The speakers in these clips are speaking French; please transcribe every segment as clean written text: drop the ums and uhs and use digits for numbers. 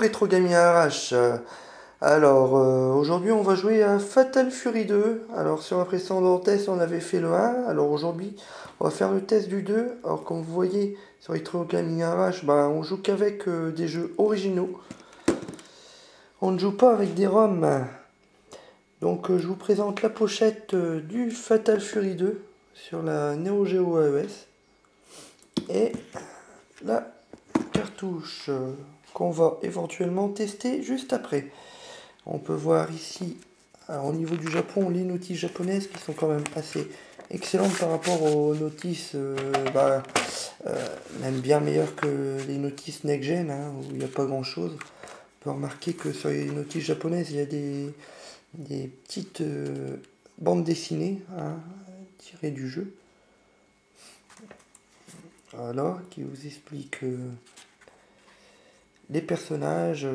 Retro Gaming Arrache. Aujourd'hui on va jouer à Fatal Fury 2. Alors sur un précédent test on avait fait le 1. Alors aujourd'hui on va faire le test du 2. Alors comme vous voyez sur Retro Gaming Arrache, on joue qu'avec des jeux originaux. On ne joue pas avec des ROM. Donc je vous présente la pochette du Fatal Fury 2 sur la Neo Geo AES. Et la cartouche qu'on va éventuellement tester juste après. On peut voir ici, au niveau du Japon, les notices japonaises qui sont quand même assez excellentes par rapport aux notices, même bien meilleures que les notices next gen, où il n'y a pas grand chose. On peut remarquer que sur les notices japonaises, il y a des petites bandes dessinées tirées du jeu. Voilà, qui vous explique les personnages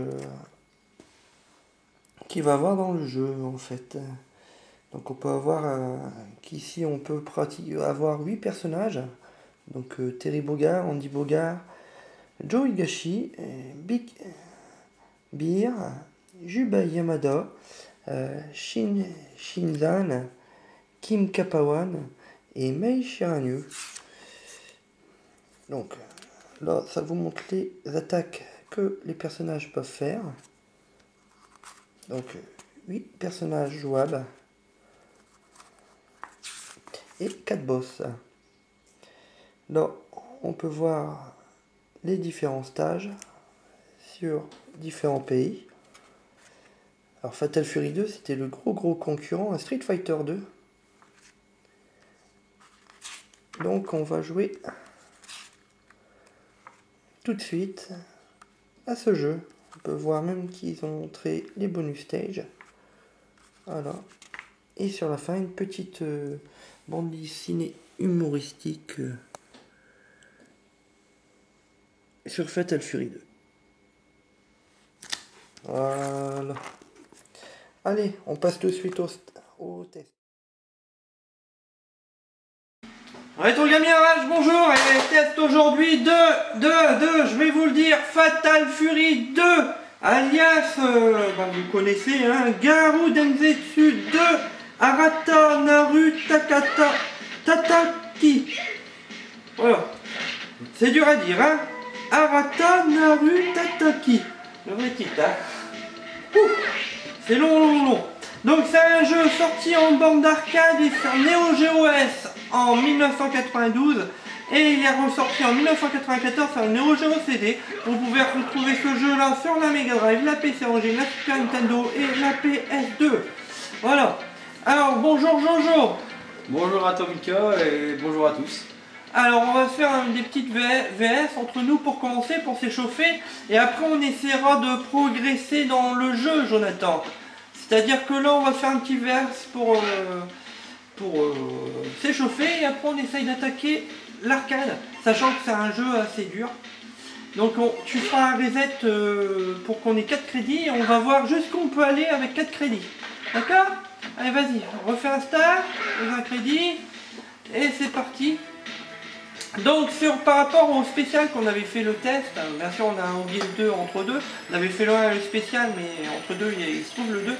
qu'il va avoir dans le jeu en fait. Donc on peut avoir qu'ici on peut avoir 8 personnages. Donc Terry Bogard, Andy Bogard, Joe Higashi, Big Beer, Juba Yamada, Shinzan, Kim Kapawan et Mei Shiranu. Donc là ça vous montre les attaques que les personnages peuvent faire. Donc 8 personnages jouables et 4 boss. Là on peut voir les différents stages sur différents pays. Alors Fatal Fury 2 c'était le gros concurrent à Street Fighter 2. Donc on va jouer tout de suite à ce jeu. On peut voir même qu'ils ont montré les bonus stages. Voilà. Et sur la fin, une petite bande dessinée humoristique sur Fatal Fury 2. Voilà. Allez, on passe de suite au test. Retro Gaming Arrache, bonjour, et test aujourd'hui je vais vous le dire, Fatal Fury 2, alias, vous connaissez, Garou Densetsu 2, Arata Naru Takata Tataki. Voilà, c'est dur à dire, Arata Naru Tataki. Le vrai titre, c'est long. Donc c'est un jeu sorti en bande d'arcade et sur Neo Geo AES en 1992 et il est ressorti en 1994 sur Neo Geo CD. Vous pouvez retrouver ce jeu là sur la Mega Drive, la PC Engine, la Super Nintendo et la PS2. Voilà. Alors bonjour Jojo. Bonjour Atomica et bonjour à tous. Alors on va faire des petites VS entre nous pour commencer, pour s'échauffer, et après on essaiera de progresser dans le jeu, Jonathan. C'est-à-dire que là on va faire un petit VS pour s'échauffer, et après on essaye d'attaquer l'arcade, sachant que c'est un jeu assez dur. Donc tu feras un reset pour qu'on ait 4 crédits, et on va voir jusqu'où on peut aller avec 4 crédits. D'accord? Allez vas-y, refais un start, un crédit, et c'est parti. Donc par rapport au spécial qu'on avait fait le test, bien sûr on a oublié le 2 entre deux, on avait fait le 1 et le spécial, mais entre deux il se trouve le 2.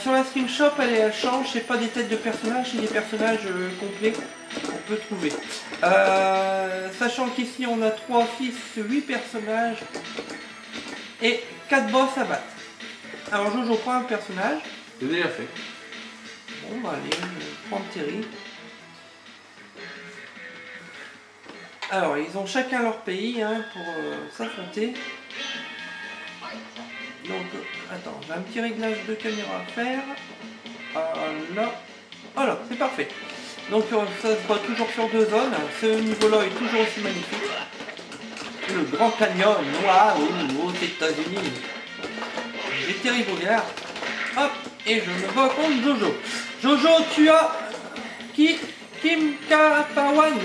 Sur la Steam Shop elle change, c'est pas des têtes de personnages, c'est des personnages complets qu'on peut trouver. Sachant qu'ici on a 3, 6, 8 personnages et 4 boss à battre. Alors Jojo prend un personnage. C'est déjà fait. Bon allez, je prends Terry. Alors, ils ont chacun leur pays pour s'affronter. Donc, attends, j'ai un petit réglage de caméra à faire. Voilà. Voilà, c'est parfait. Donc, ça se voit toujours sur 2 zones. Ce niveau-là est toujours aussi magnifique. Le Grand Canyon, waouh, aux États-Unis. J'ai Terry Bogard. Hop, et je me bats contre Jojo. Jojo, tu as Kim Kapawan.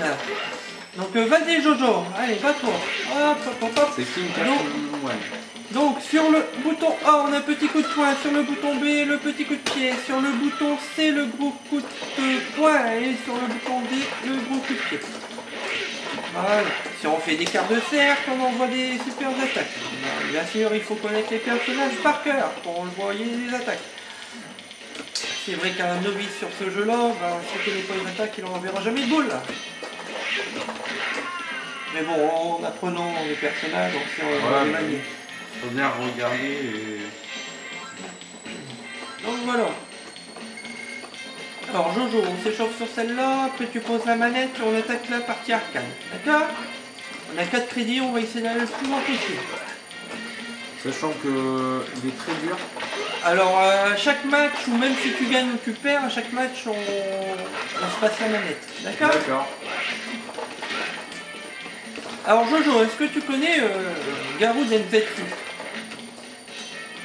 Donc vas-y Jojo, allez va-toi. Hop. C'est Kim Kapawan. Donc sur le bouton A on a un petit coup de poing, sur le bouton B le petit coup de pied, sur le bouton C le gros coup de poing et sur le bouton D le gros coup de pied. Voilà. Si on fait des quarts de cercle, on envoie des super attaques. Bien sûr, il faut connaître les personnages par cœur pour envoyer les attaques. C'est vrai qu'un novice sur ce jeu-là, ben, si il ne connaît pas les attaques, il n'enverra jamais de boule. Mais bon, en apprenant les personnages, on sait les manier. Faut bien regarder et... Donc voilà. Alors Jojo, on s'échauffe sur celle-là, après tu poses la manette et on attaque la partie arcane. D'accord? On a 4 crédits, on va essayer d'aller le plus loin possible. Sachant que il est très dur. Alors à chaque match, ou même si tu gagnes ou tu perds, à chaque match on se passe la manette. D'accord? D'accord. Alors Jojo, est-ce que tu connais Garou Densetsu?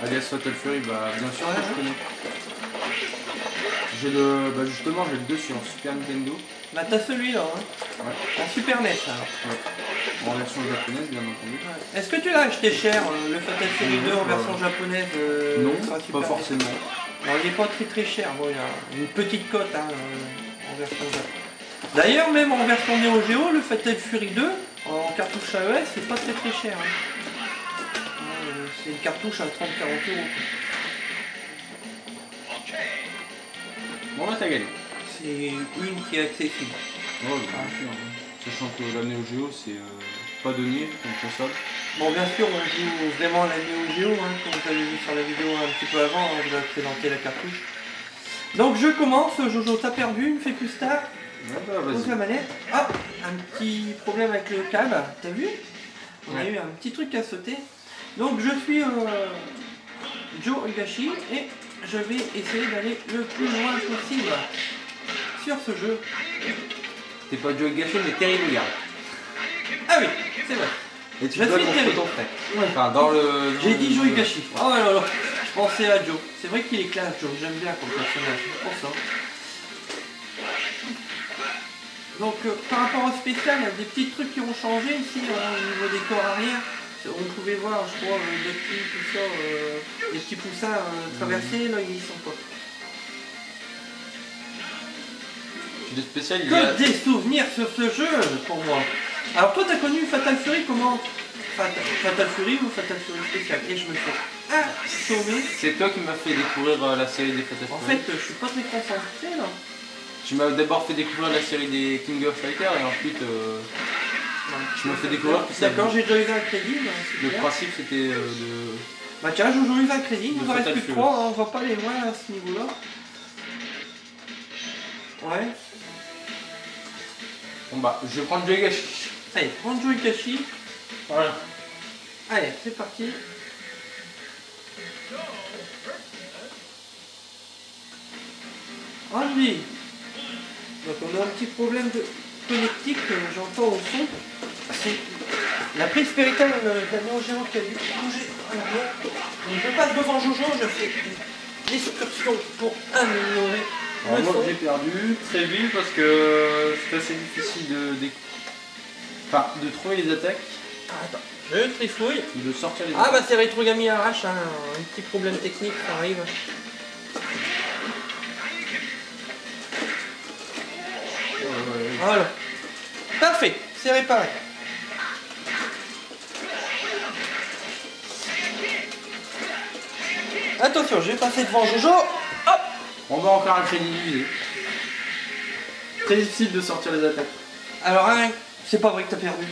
Alias Fatal Fury, bah bien sûr que je connais. J'ai justement j'ai le 2 sur Super Nintendo. Bah t'as celui-là, hein. Ouais. En Super NES alors. Ouais. En version japonaise bien entendu. Ouais. Est-ce que tu l'as acheté cher, le Fatal Fury 2 en version japonaise non, sur la Super pas NES? forcément. Non, il n'est pas très cher, bon, il y a une petite cote hein, en version japonaise. D'ailleurs, même en version Neo Geo, le Fatal Fury 2, en cartouche AES, c'est pas très cher. Hein. C'est une cartouche à 30-40 €. Bon bah t'as gagné. C'est une qui est accessible. Ouais, bien sûr. Sachant que la Neo Geo c'est pas donné comme console. Bon, bien sûr, on joue vraiment à la Neo Geo, hein, comme vous avez vu sur la vidéo un petit peu avant, hein, je vous ai présenté la cartouche. Donc je commence, Jojo t'as perdu, ne fais plus tard. Ouais, bah, Pose la manette. Hop, un petit problème avec le câble, t'as vu? On a eu un petit truc à sauter. Donc je suis Joe Higashi et je vais essayer d'aller le plus loin possible sur ce jeu. T'es pas Joe Higashi mais Terry Bogard. Ah oui, c'est vrai. Et tu Je dois suis contre Terry. ton frère. Enfin dans le... J'ai dit Joe Higashi. Oh là là, je pensais à Joe. C'est vrai qu'il est classe Joe, j'aime bien comme personnage, c'est pour ça. Donc par rapport au spécial, il y a des petits trucs qui ont changé ici au niveau des corps arrière. On pouvait voir, je crois, des petits, tout ça, des petits poussins traversés, là ils y sont pas. Le spécial il y a... Que des souvenirs sur ce jeu pour moi. Alors toi t'as connu Fatal Fury comment? Fatal Fury ou Fatal Fury spécial? Et je me fais assommer. C'est toi qui m'as fait découvrir la série des Fatal Fury. En fait je suis pas très concentré là. Tu m'as d'abord fait découvrir la série des King of Fighters et ensuite tu m'as fait découvrir que ça... D'accord, j'ai déjà eu un crédit. Bah, Le super. principe c'était de... Bah tiens, j'ai eu un crédit, il de nous en reste Fatal plus que Fury. 3, on va pas aller loin à ce niveau-là. Ouais. Bon bah, je vais prendre Joe Higashi. Allez, prends Joe Higashi. Voilà. Allez, c'est parti. Andy. Donc on a un petit problème de connectique, j'entends au son. C'est la prise péritale de la Neo Geo qui a dû bouger en arrière. Donc je passe devant Jojo, je fais une excursion pour améliorer Alors le moi son. j'ai perdu très vite parce que c'est assez difficile de trouver les attaques Attends, je trifouille. ou de sortir les Ah attaques. bah c'est Retrogami arrache, hein, un petit problème technique, ça arrive. Voilà. Parfait, c'est réparé. Attention, je vais passer devant Jojo. Hop. On va encore un crédit divisé. Très difficile de sortir les attaques. Alors, hein, c'est pas vrai que t'as perdu.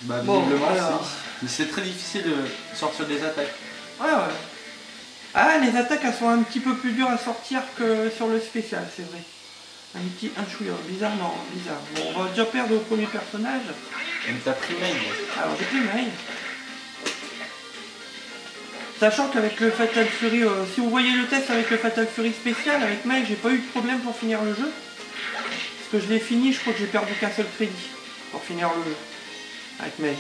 Bah Bon, visiblement alors. si. Mais c'est très difficile de sortir des attaques. Ouais, ouais. Ah, les attaques, elles sont un petit peu plus dures à sortir que sur le spécial, c'est vrai. Un chouïa, bizarrement, bizarre. Bon, on va déjà perdre au premier personnage. Donc t'as pris mail. Alors, j'ai pris mail. Sachant qu'avec le Fatal Fury, si vous voyez le test avec le Fatal Fury spécial, avec Mail, j'ai pas eu de problème pour finir le jeu. Parce que je l'ai fini, je crois que j'ai perdu qu'un seul crédit pour finir le jeu. Avec Mail.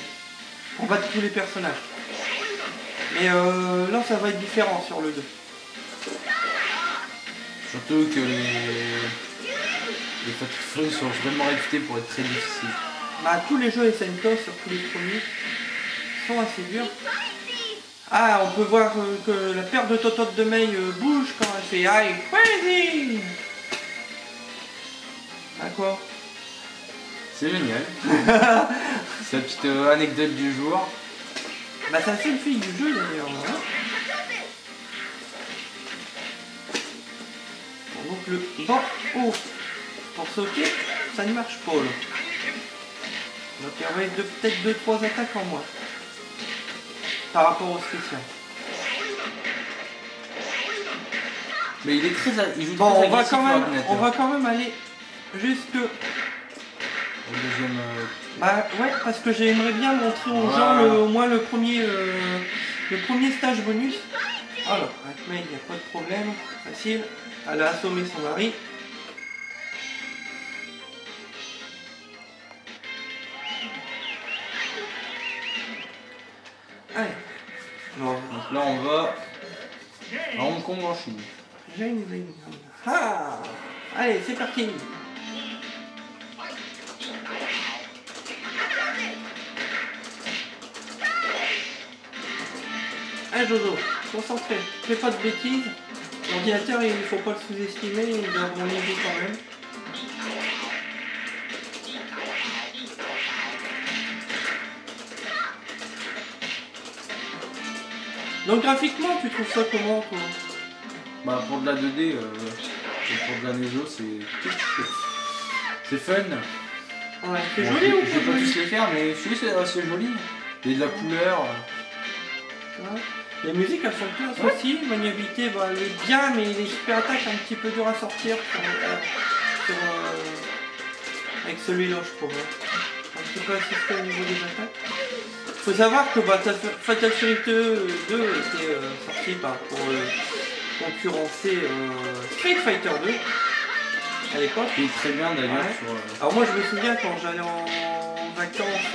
Pour battre tous les personnages. Mais là, ça va être différent sur le 2. Surtout que les Fatal Fury sont vraiment réputés pour être très difficiles. Bah, tous les jeux SNK, surtout les premiers, sont assez durs. Ah, on peut voir que la paire de tototes de Mei bouge quand elle fait aïe, crazy. Ah quoi? C'est génial. C'est la petite anecdote du jour. Bah c'est la seule fille du jeu d'ailleurs. Hein. Bon, donc le banc haut pour sauter, ça ne marche pas là. Donc il y aurait peut-être 2-3 attaques en moins. Par rapport au spécial. Mais il est très... Il joue bon, très on va quand même aller jusque... Au deuxième... Bah ouais, parce que j'aimerais bien montrer aux gens au moins le premier stage bonus. Alors, Akme, il n'y a pas de problème, facile. Elle a assommé son mari. Allez. Donc là on va à Hong Kong en Chine. Ah, allez, c'est parti. Allez Jojo, concentré, fais pas de bêtises. L'ordinateur il faut pas le sous-estimer, il doit bon niveau quand même. Donc graphiquement tu trouves ça comment toi? Bah pour de la 2D et pour de la Neo c'est fun. Ouais, c'est bon, joli ou je vais pas tous les faire mais celui c'est assez joli. Il y a de la couleur. Ouais. Les musiques elles sont classe aussi, maniabilité bah, elle est bien mais les super attaques un petit peu dur à sortir avec celui-là je trouve. Un petit peu assisté au niveau des attaques. Faut savoir que bah, Fatal Fury 2 était sorti bah, pour concurrencer Street Fighter 2 à l'époque. Il est très bien d'ailleurs. Ouais. Alors moi je me souviens quand j'allais en vacances,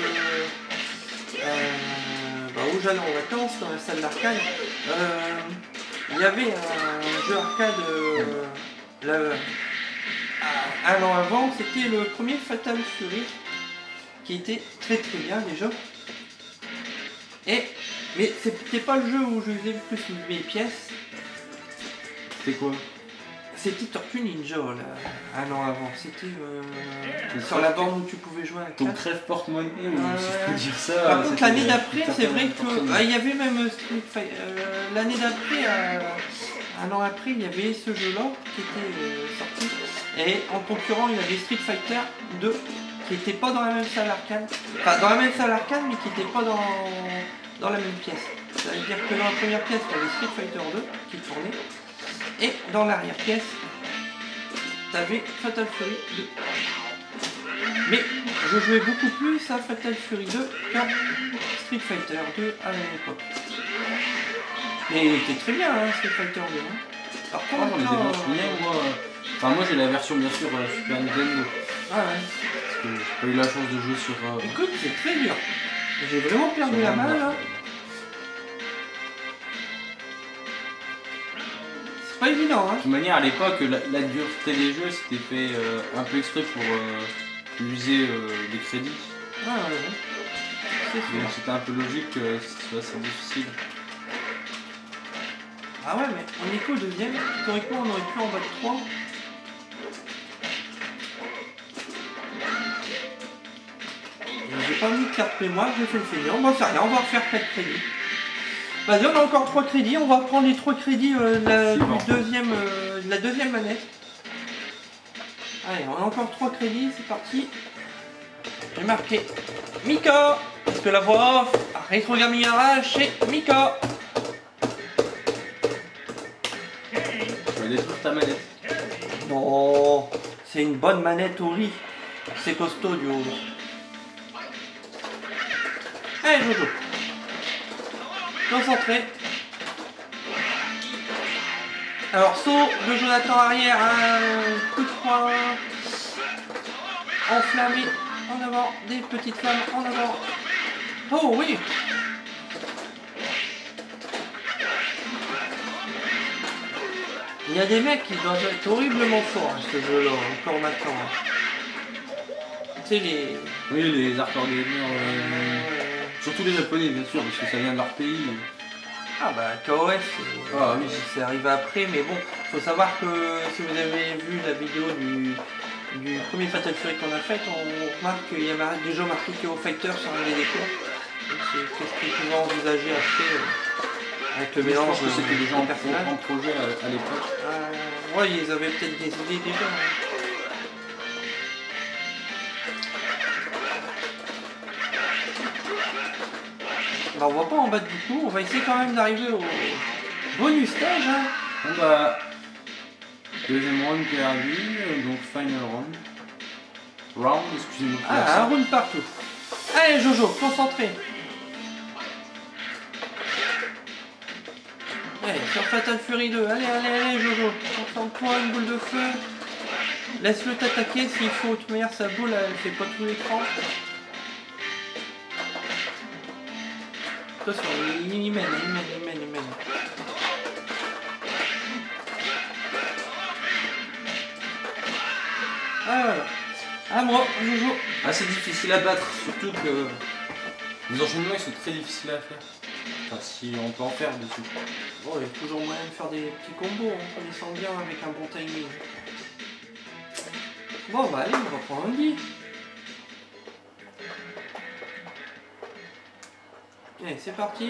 où j'allais en vacances dans la salle d'arcade, il y avait un jeu arcade un an avant, c'était le premier Fatal Fury qui était très très bien déjà. Mais c'était pas le jeu où je faisais le plus mes pièces. C'était quoi? C'était Tortue Ninja là, un an avant. C'était sur la borne où tu pouvais jouer à 4. Donc crève porte-monnaie ou si je peux dire ça. Par contre l'année d'après c'est vrai que il y avait même Street Fighter. L'année d'après, un an après, il y avait ce jeu là qui était sorti. Et en concurrent il y avait Street Fighter 2 qui n'était pas dans la même salle arcade. Enfin dans la même salle arcade mais qui n'était pas dans la même pièce. C'est-à-dire que dans la première pièce il y avait Street Fighter 2 qui tournait. Et dans l'arrière-pièce, tu avais Fatal Fury 2. Mais je jouais beaucoup plus à Fatal Fury 2 qu'à Street Fighter 2 à l'époque. Mais il était très bien, hein, Street Fighter 2. Hein. Par contre, j'en ai des bons souvenirs, moi. Enfin, moi j'ai la version bien sûr Super Nintendo. Ah ouais. Parce que j'ai pas eu la chance de jouer sur. Écoute, c'est très dur. J'ai vraiment perdu la main là. Pas évident, hein. De toute manière, à l'époque, la dureté des jeux, c'était fait un peu exprès pour user des crédits. Ah ouais, ouais. Donc c'était un peu logique que ce soit assez difficile. Ah ouais, mais on est qu'au deuxième. Théoriquement, on aurait pu en battre 3. J'ai pas mis de carte mémoire, j'ai fait le feignant. Bon, c'est rien, on va refaire 4 crédits. Vas-y, on a encore 3 crédits, on va prendre les 3 crédits de la deuxième manette. Allez, on a encore 3 crédits, c'est parti. J'ai marqué Mika, parce que la voix off à Retro Gaming Garage, c'est Mika. Tu vas détruire ta manette. Non, c'est une bonne manette au riz. C'est costaud du haut. Allez, Jojo. Concentré. Alors saut de Jonathan arrière, un coup de poing enflammé en avant, des petites flammes en avant. Oh oui. Il y a des mecs qui doivent être horriblement forts à ce jeu-là, encore maintenant. Tu sais les... Oui, les hardcore gamers. Surtout les japonais bien sûr, parce que ça vient de leur pays. Ah bah KOS, oui, c'est arrivé après, mais bon, faut savoir que si vous avez vu la vidéo du premier Fatal Fury qu'on a fait, on remarque qu'il y avait déjà marqué que aux fighters sur les décors. Donc c'est ce qu'ils pouvaient envisager après avec le mélange. Je pense que c'était déjà en personnages. projet à l'époque. Ouais, ils avaient peut-être des idées déjà. Hein. Bah, on va pas en battre beaucoup, on va essayer quand même d'arriver au bonus stage. Hein. Bon bah, deuxième round perdu, donc final round. Excusez-moi. Ah, un round partout. Allez Jojo, concentré. Allez, sur Fatal Fury 2, allez Jojo, concentre-toi, une boule de feu. Laisse-le t'attaquer s'il faut, de toute manière sa boule elle fait pas tout l'écran. Attention, il mène. Ah voilà. À moi, Jojo. Assez difficile à battre, surtout que les enchaînements ils sont très difficiles à faire. Enfin, si on peut en faire dessus. Bon, il y a toujours moyen de faire des petits combos en connaissant bien avec un bon timing. Bon, bah allez, on va prendre un lit. Allez, c'est parti.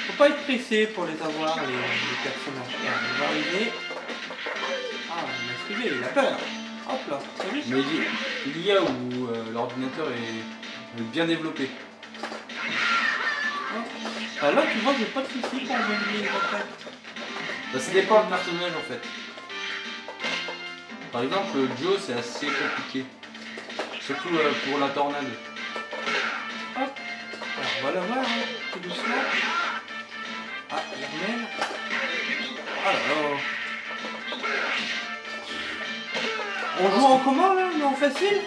Faut pas être pressé pour les avoir, les personnages. Regarde, il va arriver. Ah, il m'a esquivé, il a peur. Hop là, t'as vu? Mais l'IA où l'ordinateur est bien développé. Ah, là, tu vois, j'ai pas de soucis pour gagner les attaques. Bah, ça dépend du personnage en fait. Par exemple, Joe c'est assez compliqué. Surtout pour la tornade. Hop. Alors, on va la voir, hein, tout doucement. Ah, il remène. Ah là là. On joue en commun là, mais en facile?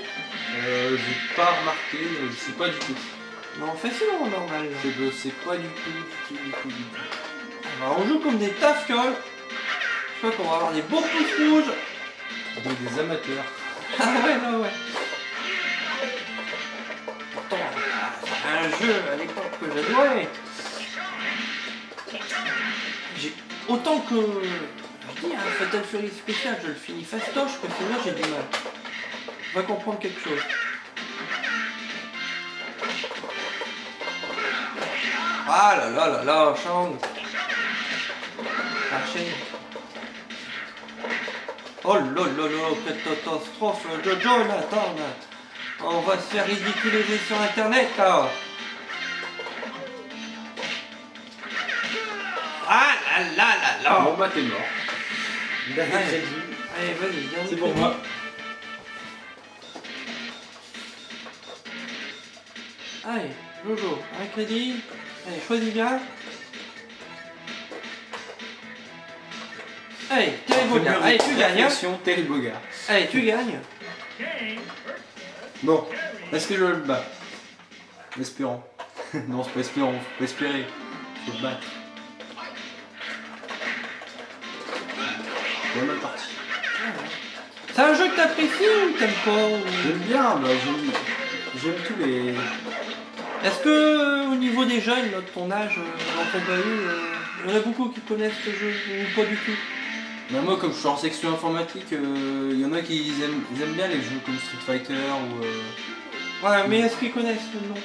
J'ai pas remarqué, mais je sais pas du tout. Mais en facile ou en normal là? Je sais pas du tout. Alors, on joue comme des tafioles. Je crois qu'on va avoir des beaux pouces rouges. Des amateurs. Ah ouais, là ouais. Pourtant, c'est un jeu à l'époque que j'adorais. Autant que je dis, un Fatal Fury spécial, je le finis fastoche, que celui-là j'ai du mal. On va comprendre quelque chose. Ah là là là là, Shang. La chaîne. Oh là là là, quelle catastrophe, Jojo, là, attends, là. On va se faire ridiculiser sur internet là. Ah là là là là. Bon bah t'es mort. Allez, vas-y, viens. C'est pour moi. Allez, Jojo, un crédit. Allez, choisis bien. Allez, Terry Bogard. Allez, tu gagnes. Hein. Terry Bogard. Allez, tu gagnes. Bon, est-ce que je le bats? Espérons. Non, c'est pas espérons, faut pas espérer. Faut le battre. Bonne mal partie. C'est un jeu que t'apprécies ou t'aimes pas ou... J'aime bien, bah, j'aime tous les... Est-ce que au niveau des jeunes là, de ton âge, dans ton bahut, il y en a beaucoup qui connaissent ce jeu ou pas du tout? Bah, moi, comme je suis en section informatique, il y en a qui aiment bien les jeux comme Street Fighter ou... Ouais, mais est-ce qu'ils connaissent le nom?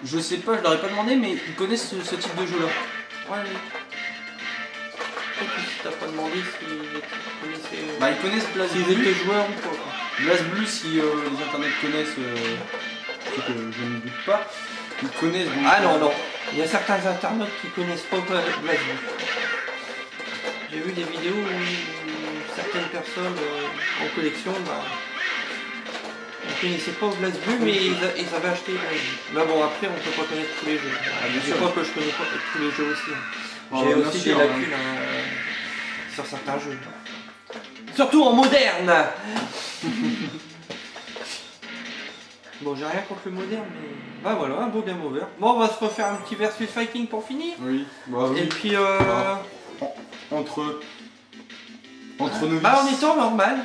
Je sais pas, je leur ai pas demandé, mais ils connaissent ce type de jeu-là. Ouais, oui. Si t'as pas demandé s'ils connaissaient... Bah, ils connaissent Blaze s'ils Blue. étaient joueurs ou pas, quoi. Blaze Blue, si les internets connaissent, ce que je ne doute pas, ils connaissent... Donc, Ah non, non. Il y a certains internautes qui connaissent pas Blaze Blue. J'ai vu des vidéos où certaines personnes en collection, bah, ne connaissaient pas Blaze Blue, mais ils avaient acheté Blaze Blue. Là bon, après, on peut pas connaître tous les jeux. bien Je sûr. crois que je connais pas tous les jeux aussi. Oh, J'ai bien aussi sûr, des lacunes sur certains jeux. Surtout en moderne. Bon, j'ai rien contre le moderne, mais... Bah voilà, un beau game over. Bon, on va se refaire un petit versus fighting pour finir. Oui, bah oui. Et puis, Entre novices. bah on était en normal.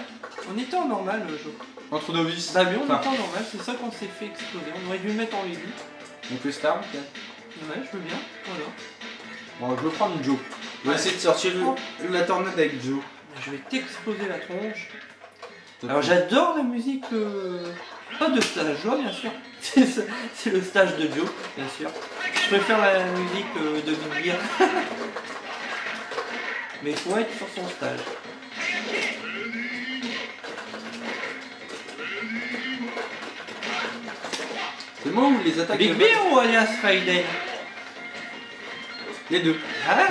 On était en normal le jeu. Entre novices. Bah oui, on Enfin, était en normal, c'est ça qu'on s'est fait exploser. On aurait dû le mettre en Lily. on fait Star, ok. Ouais, je veux bien, voilà. Bon, je vais prendre Joe. Je vais essayer de sortir la tornade avec Joe. Je vais t'exploser la tronche. Alors j'adore la musique, pas de stage joie bien sûr, c'est le stage de Joe bien sûr. Je préfère la musique de Big Bear. Mais il faut être sur son stage. C'est moi ou les attaques Big Bear ou alias Raiden? Les deux. Hein?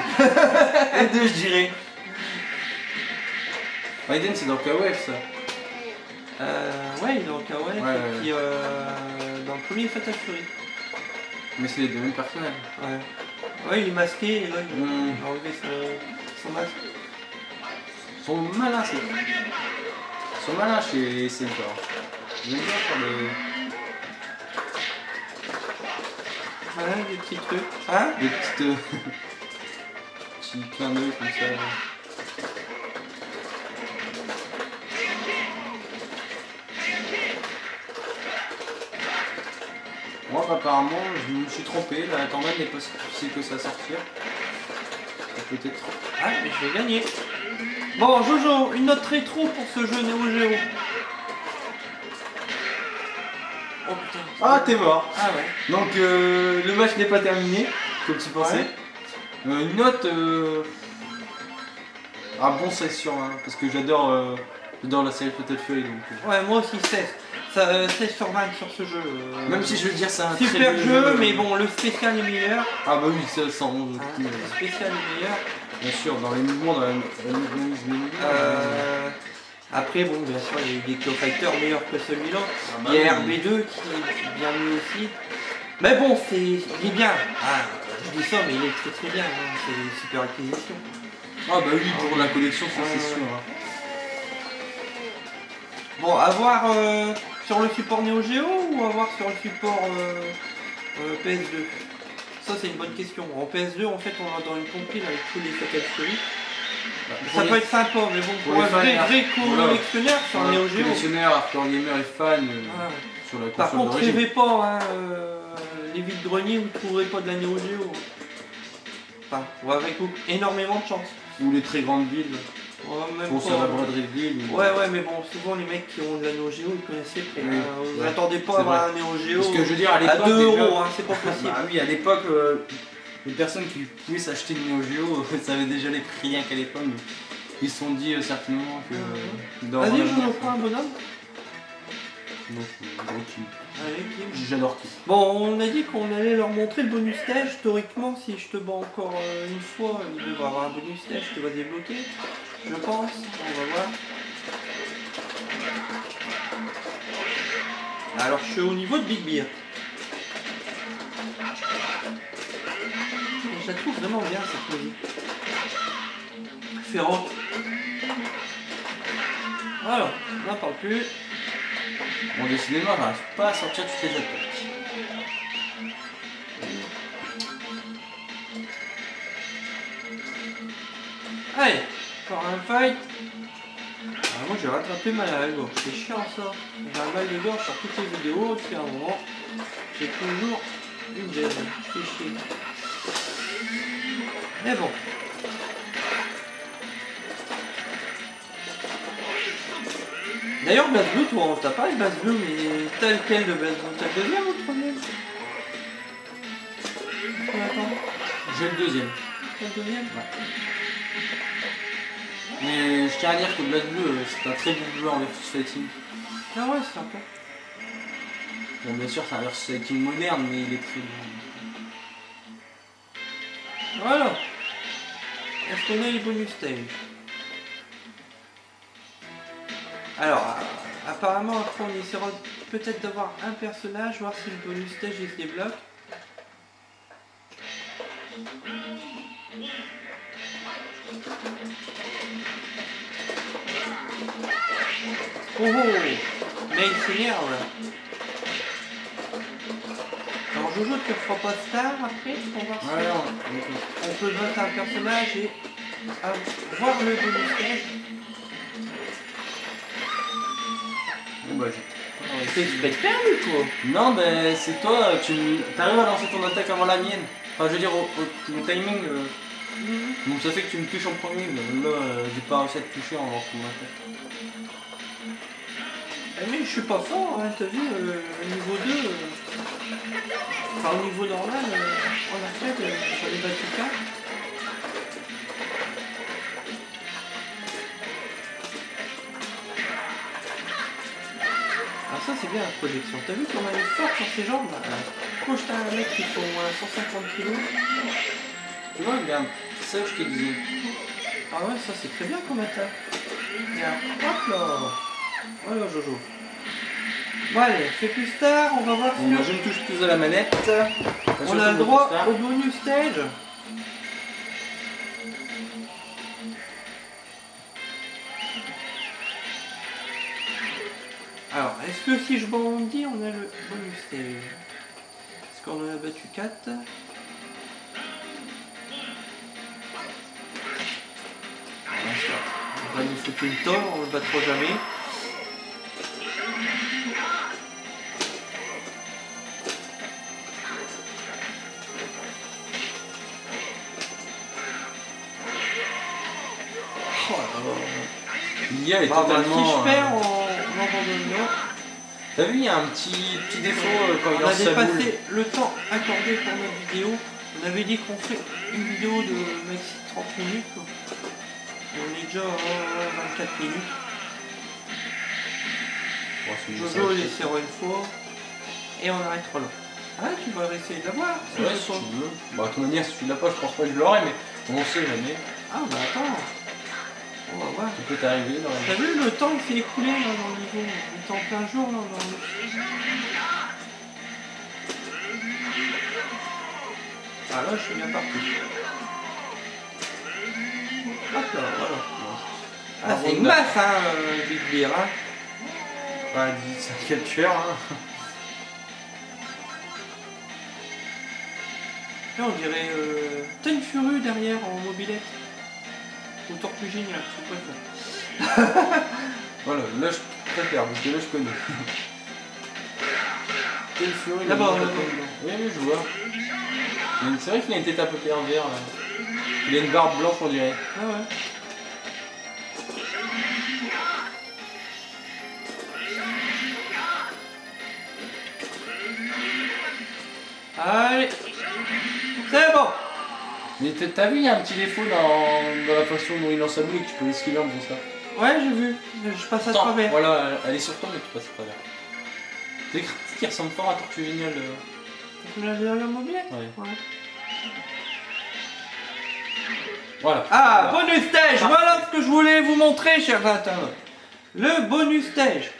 Les deux je dirais. Raiden c'est dans KOF ça. Ouais, il est dans KOF Ouais, et puis dans le premier Fatal Fury. Mais c'est les deux mêmes personnages. Ouais. Ouais, il est masqué et là il a enlevé son masque. Ils sont malins, Ils sont malins chez Centaur. J'aime bien faire des... Voilà, des petits trucs. Hein? Des petites... petits clins d'œil comme ça. Moi apparemment je me suis trompé, la tornade n'est pas si difficile que ça à sortir. Peut-être. Ah, mais je vais gagner. Bon, Jojo, une note rétro pour ce jeu Neo Geo. Oh putain. Ah, t'es mort. Ah ouais. Donc le match n'est pas terminé, comme tu pensais. Ouais. Une note... Ah bon 16 sur 1, parce que j'adore la série Fatal Fury. Donc, Ouais, moi aussi 16. Ça, 16 sur 20 sur ce jeu. Même si je veux dire c'est un super très jeu, mais bon, le spécial est meilleur. Ah bah oui, ça sans honte. Le spécial est meilleur. Bien sûr, dans les mouvements, dans la mise. Après, bon, bien sûr, il y a eu des Claw Fighters meilleurs que celui-là. Ah bah il y a oui. RB2 qui est bien mieux aussi. Mais bon, il est bien. Ah, je dis ça, mais il est très très bien. Hein. C'est une super acquisition. Ah bah oui, pour la collection, ça c'est sûr. Hein. Bon, à voir sur le support Neo Geo ou à voir sur le support PS2? Ça, c'est une bonne question. En PS2, en fait, on va dans une compile avec tous les Fatal Fury. Ça peut être sympa, mais bon, pour un vrai collectionneur sur un Neo Geo. Collectionneur, hardcore gamer et fan sur la console. Par contre, rêvez pas, hein, les vides-greniers, vous ne trouverez pas de la Neo Geo. Enfin, avec énormément de chance. Ou les très grandes villes. Ouais, Pour sur la braderie de ville. Ouais, mais bon, souvent les mecs qui ont de la Neo Geo, ils connaissaient. Vous n'attendez pas à C'est avoir un Neo Geo parce que je veux dire, à l'époque, à 2 déjà, €, hein, c'est pas possible. Bah oui, à l'époque, les personnes qui pouvaient s'acheter une Neo Geo savaient déjà les prix rien qu'à l'époque. Ils se sont dit certainement que... Vas-y, je me prends un bonhomme. Donc, Allez, Kim. j'adore qui. Bon, on a dit qu'on allait leur montrer le bonus stage. Théoriquement, si je te bats encore une fois, il devrait avoir un bonus stage qui va débloquer. Je pense, on va voir. Alors, je suis au niveau de Big Bear. Je la trouve vraiment bien cette musique. Féroce. Alors, on n'en parle plus. Bon, décidément, j'arrive pas à sortir toutes les attaques. Allez, encore un fight. Alors moi j'ai rattrapé mal à la gorge, c'est chiant ça. J'ai un mal de gorge sur toutes les vidéos depuis un moment. J'ai toujours une gêne, c'est chier. Mais bon. D'ailleurs BlazBlue, toi t'as pas le BlazBlue, mais t'as lequel de BlazBlue? T'as le deuxième ou le premier? Attends. J'ai le deuxième. T'as le deuxième? Ouais. Mais je tiens à dire que BlazBlue, c'est un très bon jeu en versus fighting. Ah ouais, c'est sympa. Bon, bien sûr, c'est un versus fighting moderne, mais il est très bon. Voilà. Est-ce qu'on a les bonus stage? Alors, apparemment, après on essaiera peut-être d'avoir un personnage, voir si le bonus stage il se débloque. Oh oh, mais il s'énerve là. Alors Jojo, tu ne feras pas star après pour voir si on peut voter un personnage et voir le bonus stage. Bon, bah, C'est exprès de perdre ou quoi? non, ben c'est toi, tu arrives à lancer ton attaque avant la mienne. Enfin, je veux dire, le timing. Donc ça fait que tu me touches en premier, mais là, j'ai pas réussi à te toucher en lançant ma tête. Mais je suis pas fort, hein, t'as vu, niveau 2, enfin au niveau normal, en arcade, j'en ai battu 4. Alors ça c'est bien la projection, t'as vu comment elle est forte sur ses jambes là. Projeter un mec qui fait au moins 150 kg. Tu vois, regarde, c'est ça que je te disais. Ah ouais, ça c'est très bien comme attaque. Regarde, hop là. Voilà Jojo. Bon allez, c'est plus tard, on va voir si Bon, moi je me touche plus à la manette. on a le droit au bonus stage. Alors, est-ce que si je bondis, on a le bonus stage? Est-ce qu'on en a battu 4? On va nous foutre une tort, on le battra jamais. Oh là là. L'IA est Bah, totalement. si je perds, on abandonne l'autre. T'as vu, il y a un petit défaut quand il On a lance sa boule. dépassé le temps accordé pour notre vidéo. On avait dit qu'on fait une vidéo de maxi 30 minutes. On est déjà à 24 minutes. Bon, c'est Jojo ça. il essaiera une fois. Et on arrêtera là. Ah, tu vas essayer de l'avoir. Ouais, si tu veux. Bah, de toute manière, si tu l'as pas, je pense pas que je l'aurai, mais on sait jamais. Ah, bah attends. On va voir. Ça peut t'arriver. T'as vu le temps qui s'est écoulé là, dans le niveau? On était en plein jour là, dans le... Ah là, je suis bien parti. Hop là, voilà. Ah, c'est une masse, hein, Big Bear, hein. Ouais, 10 capture, hein. Là, on dirait... T'as une Furu derrière en mobilette. Ou Tortue Géniale, c'est quoi ça? Voilà, là je préfère, parce que là je connais. Quel furie Là-bas, oui, je vois. C'est vrai qu'il a une tête un peu pervers. Il a une barbe blanche, on dirait. Ah ouais. Allez. C'est bon. Mais t'as vu, il y a un petit défaut dans la façon dont il lance sa boule et que tu peux esquiver en faisant ça. Ouais, j'ai vu. Je passe à Attends, travers. voilà, elle est sur toi, mais tu passes à travers. C'est des critiques qui ressemblent fort à Tortue Géniale. Tu l'as derrière le mobilette? Ouais. Ouais. Voilà. Ah, bonus stage. Voilà ce que je voulais vous montrer, chers internautes. Le bonus stage.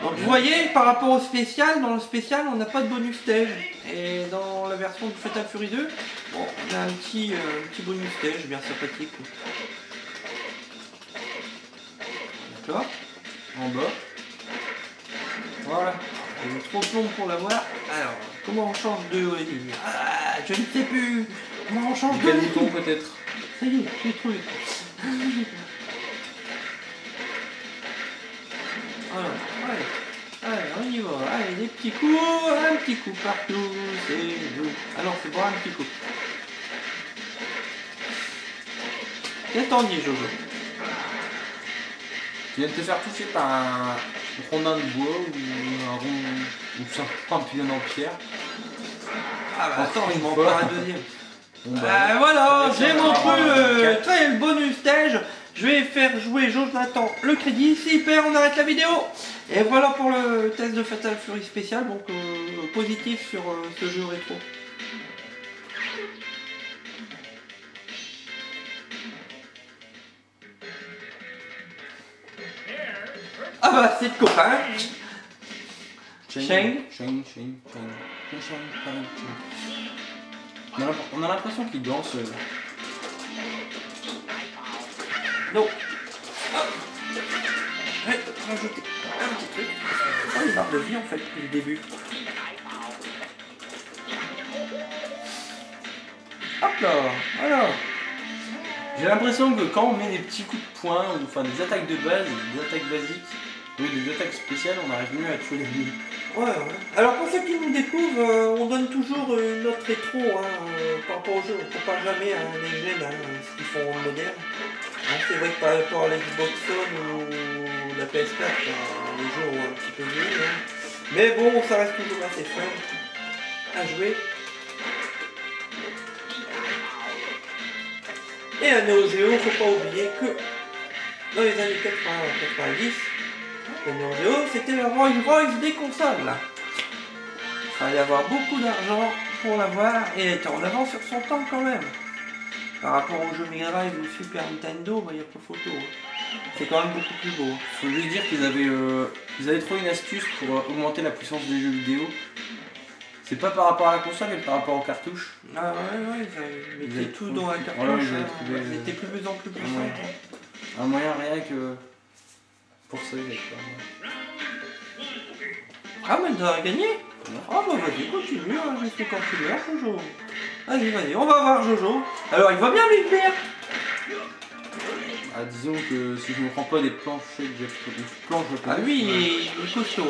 Donc vous voyez, par rapport au spécial, dans le spécial, on n'a pas de bonus stage. Et dans la version de Fatal Fury 2, bon, on a un petit bonus stage bien sympathique. D'accord. En bas. Voilà. Il est trop plomb pour l'avoir. Alors, comment on change de ligne? Ah, je ne sais plus. Comment on change de Quel ligne? bouton peut-être? Ça y est, j'ai trouvé. Voilà, allez, allez, on y va. Allez, des petits coups, un petit coup partout, c'est vous. Ah non, c'est bon, un petit coup. Qu'est-ce que t'en dis, Jojo? Tu viens de te faire toucher par un rondin de bois ou un rond ou tout simplement un pylône en pierre. Ah bah attends, je m'en fois. prends un deuxième. Bon, bah, Voilà, ça, j'ai on montré va avoir le bonus stage. Je vais faire jouer Jonathan le crédit. S'il perd, on arrête la vidéo. Et voilà pour le test de Fatal Fury spécial. Donc positif sur ce jeu rétro. Ah bah c'est de copain. Shang. On a l'impression qu'il danse. Donc, je vais rajouter un petit truc. Oh, une barre de vie en fait depuis le début. Hop là, voilà. J'ai l'impression que quand on met des petits coups de poing, ou enfin des attaques de base, des attaques basiques, oui, des attaques spéciales, on arrive mieux à tuer les ennemis. Ouais. Alors pour ceux qui nous découvrent, on donne toujours une note rétro par rapport au jeu. On ne compare jamais à les jeunes, ce qu'ils font en moderne. C'est vrai que par rapport à l'Xbox One ou la PS4, les jeux ont un petit peu vieilli. Mais bon, ça reste toujours assez fun à jouer. Et un Neo Geo, faut pas oublier que dans les années 80-90, le Neo Geo c'était le Rolls Royce des consoles. Là. Il fallait avoir beaucoup d'argent pour l'avoir et être en avance sur son temps quand même. Par rapport aux jeux Mega Drive ou Super Nintendo, il n'y a pas photo. C'est quand même beaucoup plus beau. Faut juste dire qu'ils avaient trouvé une astuce pour augmenter la puissance des jeux vidéo. C'est pas par rapport à la console, mais par rapport aux cartouches. Ah ouais, ils mettaient tout dans la cartouche. Voilà, c'était plus en plus puissant. Un moyen rien que pour ça. Ah mais t'as gagné. Ah bah vas-y, continue, je suis continuer, Jojo. Vas-y, on va voir Jojo. Alors il va bien lui plaire. Ah, disons que si je me prends pas des planches de planches de Ah oui, il est costaud.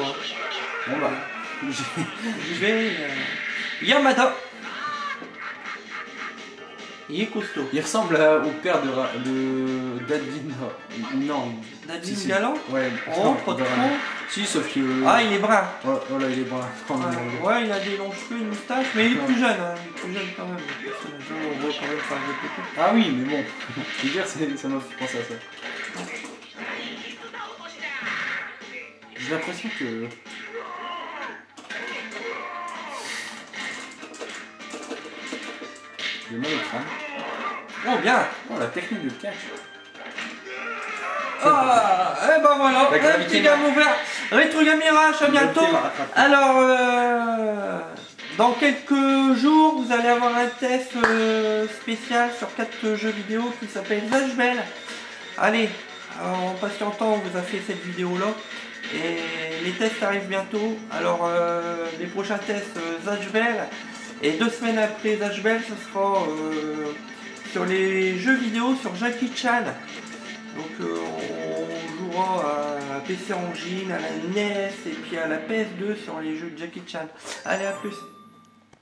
Bon bah, je vais... Yamada. Il est costaud. Il ressemble au père de Dadine. Non. Dadine Galant. Ouais. Oh, trop de con. Si, sauf que... Ah, il est brun. Voilà, il est brun. Ouais, il a des longs cheveux, une moustache, mais il est plus jeune. Il est plus jeune quand même. On voit quand même faire des petits. Ah oui, mais bon. Je veux dire, ça m'a fait penser à ça. J'ai l'impression que... J'ai mal au crâne. Oh bien. Oh, la technique de catch. Ah, et ben voilà, un petit gamme ouvert. Retro Game Mirage, à bientôt. Alors, dans quelques jours, vous allez avoir un test spécial sur 4 jeux vidéo qui s'appelle Zatch Bell. Allez, en patientant, on vous a fait cette vidéo là. Et les tests arrivent bientôt. Alors, les prochains tests Zatch Bell. Et 2 semaines après Zatch Bell, ce sera sur les jeux vidéo sur Jackie Chan. Donc on jouera à PC Engine, à la NES et puis à la PS2 sur les jeux de Jackie Chan. Allez, à plus.